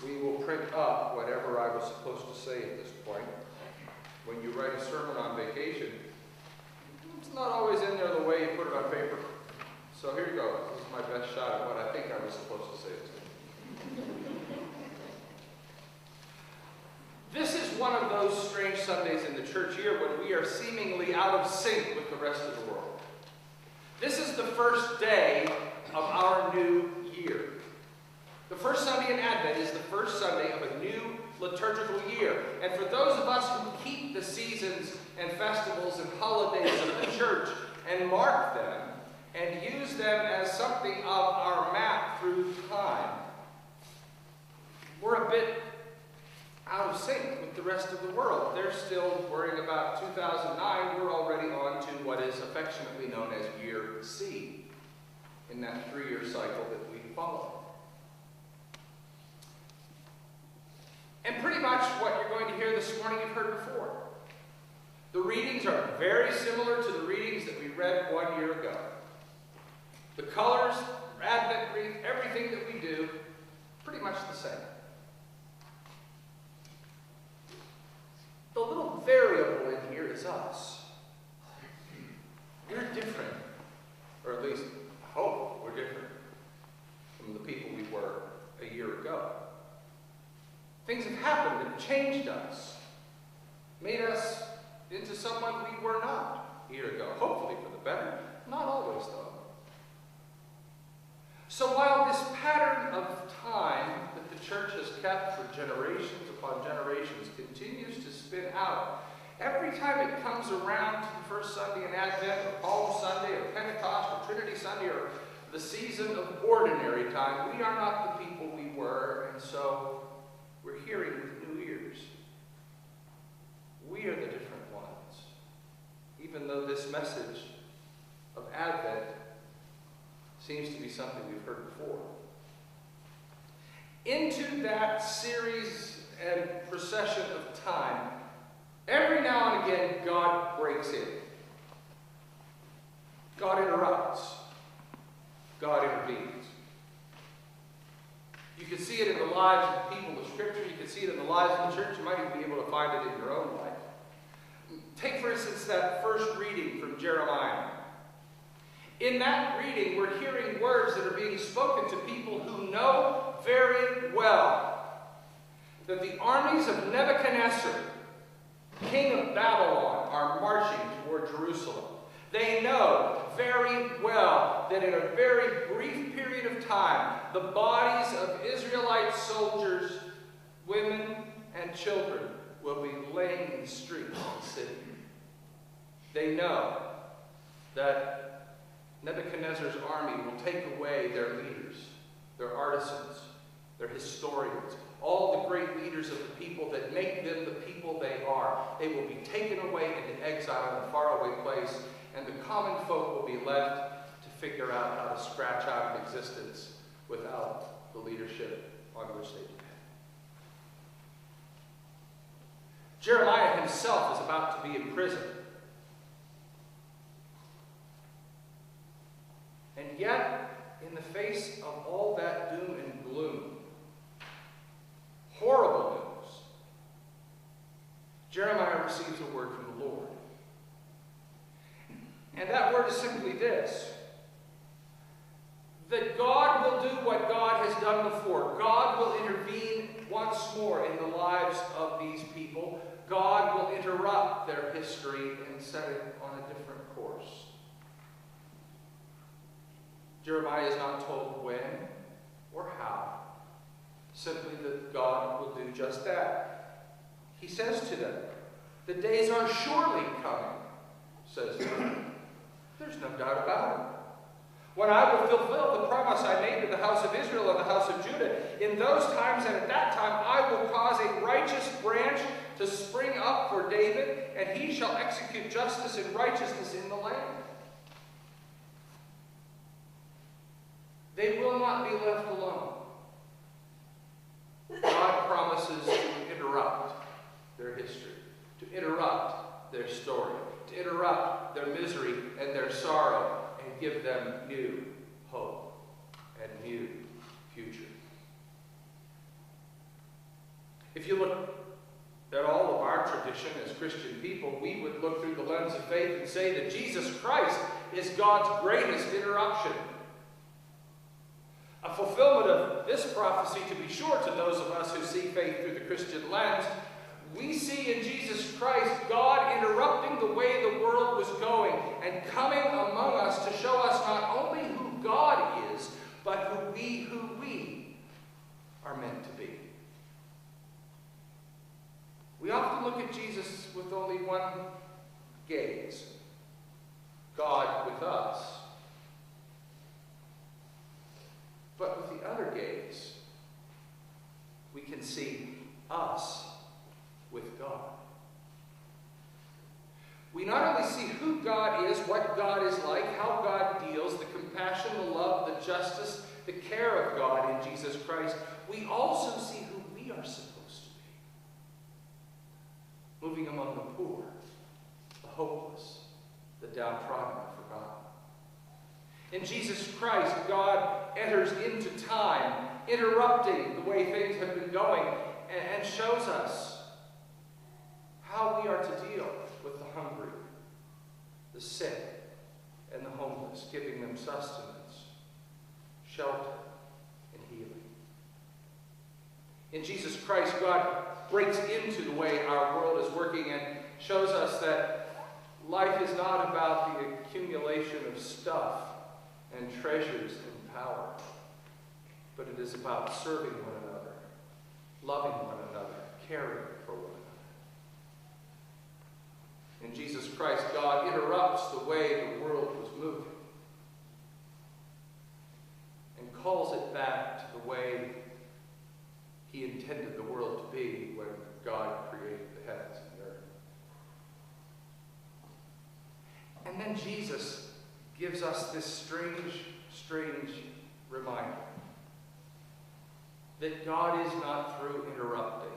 we will print up whatever I was supposed to say at this point. When you write a sermon on vacation, it's not always in there the way you put it on paper. So here you go. This is my best shot at what I think I was supposed to say. This is one of those strange Sundays in the church year when we are seemingly out of sync with the rest of the world. This is the first day of our new year. The first Sunday in Advent is the first Sunday of a new liturgical year. And for those of us who keep the seasons and festivals and holidays of the church and mark them and use them as something of our map through time, we're a bit out of sync with the rest of the world. They're still worrying about 2009. We're already on to what is affectionately known as Year C in that 3-year cycle that we follow. And pretty much what you're going to hear this morning you've heard before. The readings are very similar to the readings that we read 1 year ago. The colors, Advent wreath, everything that we do, pretty much the same. The little variable in here is us. We're different, or at least I hope we're different from the people we were a year ago. Things have happened that have changed us, made us into someone we were not a year ago, hopefully for the better. Not always, though. So while this pattern of time that the church has kept for generations upon generations continues to spin out, every time it comes around to the first Sunday in Advent, or Palm Sunday, or Pentecost, or Trinity Sunday, or the season of ordinary time, we are not the people we were, and so we're hearing with new ears. We are the different ones, even though this message of Advent seems to be something we've heard before. Into that series and procession of time, every now and again, God breaks in. God interrupts. God intervenes. You can see it in the lives of the people of Scripture. You can see it in the lives of the church. You might even be able to find it in your own life. Take, for instance, that first reading from Jeremiah. In that reading, we're hearing words that are being spoken to people who know very well that the armies of Nebuchadnezzar, king of Babylon, are marching toward Jerusalem. They know very well that in a very brief period of time, the bodies of Israelite soldiers, women, and children will be laying in the streets of the city. They know that Nebuchadnezzar's army will take away their leaders, their artisans, their historians, all the great leaders of the people that make them the people they are. They will be taken away into exile in a faraway place, and the common folk will be left to figure out how to scratch out an existence without the leadership on which they depend. Jeremiah himself is about to be in prison. And yet, in the face of all that doom and gloom, horrible news, Jeremiah receives a word from the Lord. And that word is simply this: that God will do what God has done before. God will intervene once more in the lives of these people. God will interrupt their history and set it on a different course. Jeremiah is not told when or how, simply that God will do just that. He says to them, "The days are surely coming," says God. There's no doubt about it. "When I will fulfill the promise I made to the house of Israel and the house of Judah, in those times and at that time I will cause a righteous branch to spring up for David, and he shall execute justice and righteousness in the land." They will not be left alone. God promises to interrupt their history, to interrupt their story, to interrupt their misery and their sorrow, and give them new hope and new future. If you look at all of our tradition as Christian people, we would look through the lens of faith and say that Jesus Christ is God's greatest interruption. A fulfillment of this prophecy, to be sure, to those of us who see faith through the Christian lens, we see in Jesus Christ God interrupting the way the world was going and coming among us to show us not only who God is, but who we are meant to be. We often look at Jesus with only one gaze, God with us. But with the other gaze, we can see us with God. We not only see who God is, what God is like, how God deals, the compassion, the love, the justice, the care of God in Jesus Christ, we also see who we are supposed to be. Moving among the poor, the hopeless, the downtrodden, forgotten. In Jesus Christ, God enters into time, interrupting the way things have been going, and shows us how we are to deal with the hungry, the sick, and the homeless, giving them sustenance, shelter, and healing. In Jesus Christ, God breaks into the way our world is working and shows us that life is not about the accumulation of stuff and treasures and power, but it is about serving one another, loving one another, caring for one another. In Jesus Christ, God interrupts the way the world was moving and calls it back to the way He intended the world to be when God created the heavens and the earth. And then Jesus gives us this strange reminder that God is not through interrupting